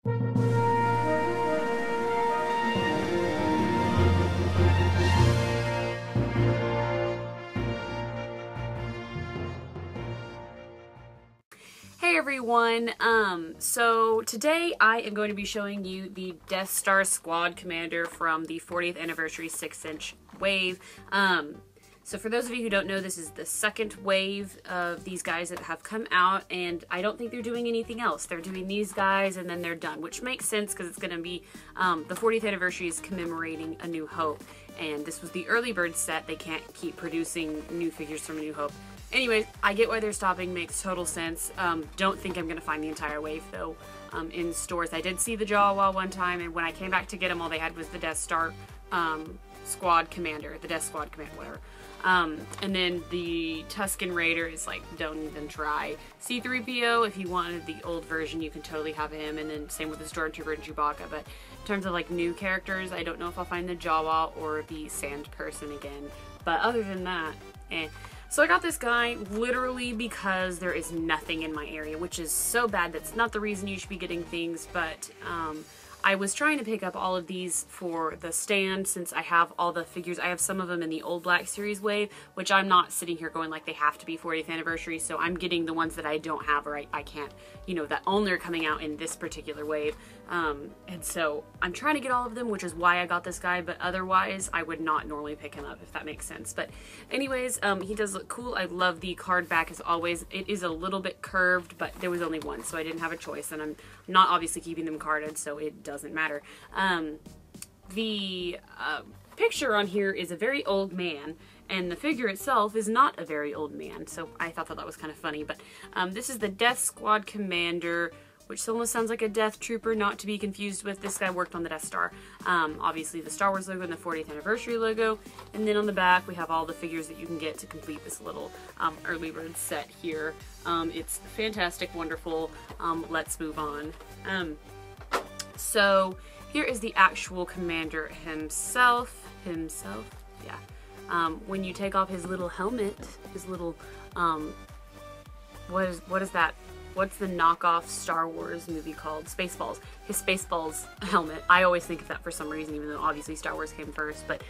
Hey everyone, so today I am going to be showing you the Death Star Squad Commander from the 40th Anniversary 6-inch wave. So for those of you who don't know, this is the second wave of these guys that have come out, and I don't think they're doing anything else. They're doing these guys and then they're done, which makes sense because it's going to be, the 40th Anniversary is commemorating A New Hope, and this was the early bird set. They can't keep producing new figures from A New Hope. Anyways, I get why they're stopping, makes total sense. Don't think I'm going to find the entire wave, though, in stores. I did see the Jawa one time, and when I came back to get them, all they had was the Death Star Squad Commander, the Death Squad Commander, whatever. And then the Tusken Raider is like, don't even try. C-3PO, if you wanted the old version, you can totally have him, and then same with the Stormtrooper and Chewbacca, but in terms of like new characters, I don't know if I'll find the Jawa or the Sand Person again, but other than that, eh. So I got this guy literally because there is nothing in my area, which is so bad. That's not the reason you should be getting things, but I was trying to pick up all of these for the stand since I have all the figures. I have some of them in the old Black Series wave, which I'm not sitting here going like they have to be 40th anniversary, so I'm getting the ones that I don't have or I can't, you know, that only are coming out in this particular wave. And so I'm trying to get all of them, which is why I got this guy, but otherwise I would not normally pick him up, if that makes sense. But anyways, he does look cool. I love the card back as always. It is a little bit curved, but there was only one, so I didn't have a choice, and I'm not obviously keeping them carded, so it doesn't matter. The picture on here is a very old man, and the figure itself is not a very old man, so I thought that was kind of funny. But this is the Death Squad Commander, which almost sounds like a Death Trooper, not to be confused with. This guy worked on the Death Star. Obviously the Star Wars logo and the 40th Anniversary logo, and then on the back we have all the figures that you can get to complete this little early bird set here. It's fantastic, wonderful. Let's move on. So here is the actual commander himself. Yeah. When you take off his little helmet, his little, what is that? What's the knockoff Star Wars movie called? Spaceballs. His Spaceballs helmet. I always think of that for some reason, even though obviously Star Wars came first. But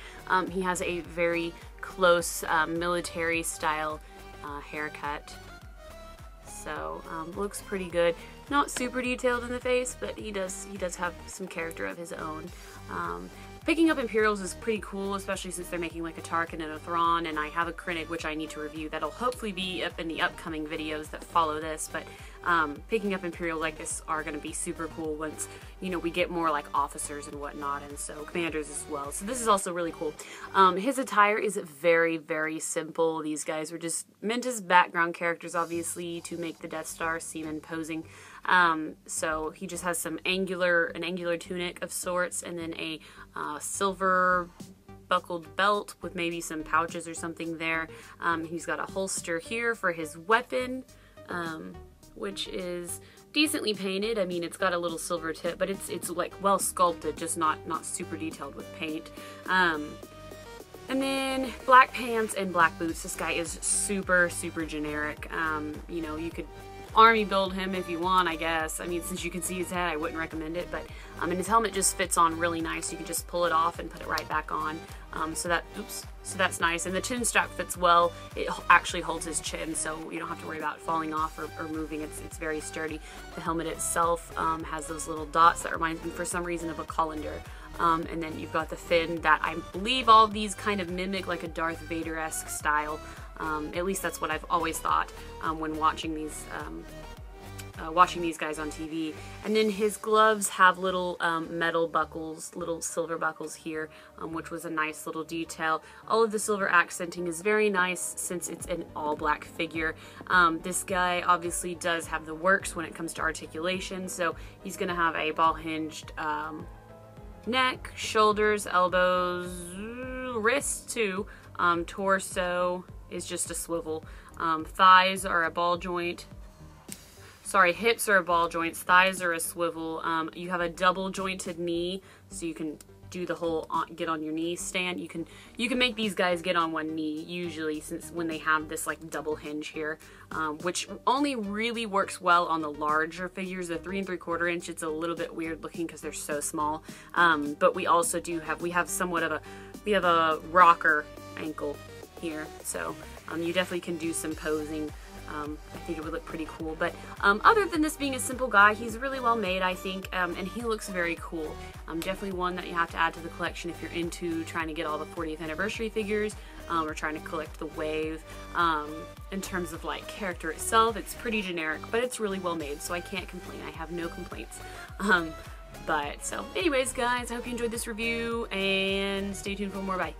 he has a very close military style haircut. So looks pretty good. Not super detailed in the face, but he does have some character of his own. Picking up Imperials is pretty cool, especially since they're making like a Tarkin and a Thrawn, and I have a Krennic which I need to review that'll hopefully be up in the upcoming videos that follow this, but picking up Imperials like this are going to be super cool once, you know, we get more like officers and whatnot, and so commanders as well. So this is also really cool. His attire is very, very simple. These guys were just meant as background characters, obviously, to make the Death Star seem imposing. So he just has an angular tunic of sorts, and then a silver buckled belt with maybe some pouches or something there. He's got a holster here for his weapon, which is decently painted. I mean, it's got a little silver tip, but it's like well sculpted, just not super detailed with paint. And then black pants and black boots. This guy is super generic. You know, you could army build him if you want, I guess. I mean, since you can see his head, I wouldn't recommend it, but and his helmet just fits on really nice. You can just pull it off and put it right back on. So that's nice, and the chin strap fits well. It actually holds his chin, so you don't have to worry about falling off or moving. It's very sturdy. The helmet itself has those little dots that reminds me for some reason of a colander. And then you've got the fin that I believe all of these kind of mimic like a Darth Vader-esque style. At least that's what I've always thought when watching these guys on TV. And then his gloves have little metal buckles, little silver buckles here, which was a nice little detail. All of the silver accenting is very nice since it's an all black figure. This guy obviously does have the works when it comes to articulation, so he's gonna have a ball hinged neck, shoulders, elbows, wrists too. Torso is just a swivel. Thighs are a ball joint. sorry, hips are ball joints, thighs are a swivel. You have a double jointed knee, so you can do the whole get on your knee stand. You can make these guys get on one knee usually, since when they have this like double hinge here, which only really works well on the larger figures. The 3 3/4 inch, it's a little bit weird looking because they're so small. But we also have somewhat of a rocker ankle here, so you definitely can do some posing. I think it would look pretty cool. But other than this being a simple guy, he's really well made, I think, and he looks very cool. Definitely one that you have to add to the collection if you're into trying to get all the 40th anniversary figures, or trying to collect the wave. In terms of like character itself, it's pretty generic, but it's really well made, so I can't complain. I have no complaints. But so anyways, guys, I hope you enjoyed this review, and stay tuned for more. Bye.